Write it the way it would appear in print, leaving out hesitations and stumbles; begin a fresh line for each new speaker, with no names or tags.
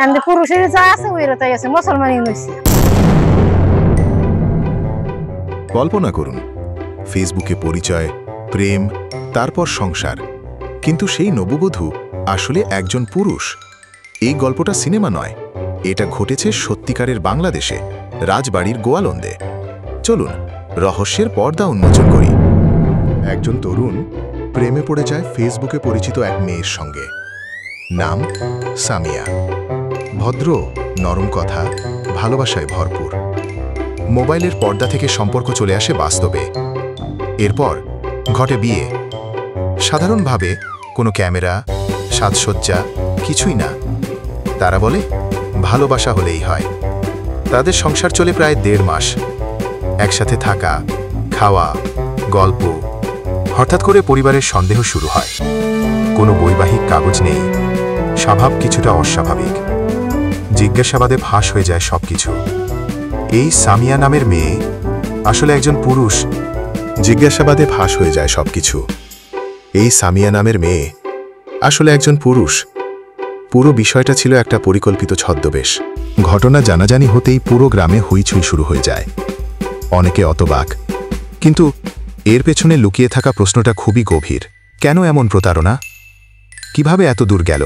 And পুরুষের যা আছে ওইরা তাই আছে, মুসলমানই নইছে।
কল্পনা করুন, ফেসবুকে পরিচয়, প্রেম, তারপর সংসার, কিন্তু সেই নববধূ আসলে একজন পুরুষ। এই গল্পটা সিনেমা নয়, এটা ঘটেছে সত্যিকারের বাংলাদেশে, রাজবাড়ির গোয়ালন্দে। চলুন রহস্যের পর্দা উন্মোচন করি। একজন তরুণ প্রেমে পড়ে যায় ফেসবুকে পরিচিত এক মেয়ের সঙ্গে। নাম সামিয়া। ভদ্র, নরম কথা, ভালোবাসায় ভরপুর। মোবাইলের পর্দা থেকে সম্পর্ক চলে আসে বাস্তবে। এরপর ঘটে বিয়ে। সাধারণভাবে কোনো ক্যামেরা, সাজসজ্জা কিছুই না। তারা বলে ভালোবাসা হলেই হয়। তাদের সংসার চলে প্রায় 1.5 মাস। একসাথে থাকা, খাওয়া, গল্প। হঠাৎ করে পরিবারের সন্দেহ শুরু হয়। কোনো বৈবাহিক কাগজ নেই, স্বভাব কিছুটা অস্বাভাবিক। জিজ্ঞাসাবাদে ফাঁস হয়ে যায় সবকিছু। এই সামিয়া নামের মেয়ে আসলে একজন পুরুষ। জিজ্ঞাসাবাদে ফাঁস হয়ে যায় সবকিছু। এই সামিয়া নামের মেয়ে আসলে একজন পুরুষ। পুরো বিষয়টা ছিল একটা পরিকল্পিত ছদ্মবেশ। ঘটনা জানাজানি হতেই পুরো গ্রামে হইচই শুরু হয়ে যায়। অনেকে অতবাক, কিন্তু এর পেছনে লুকিয়ে থাকা প্রশ্নটা খুবই গভীর। কেন এমন প্রতারণা? কিভাবে এত দূর গেল?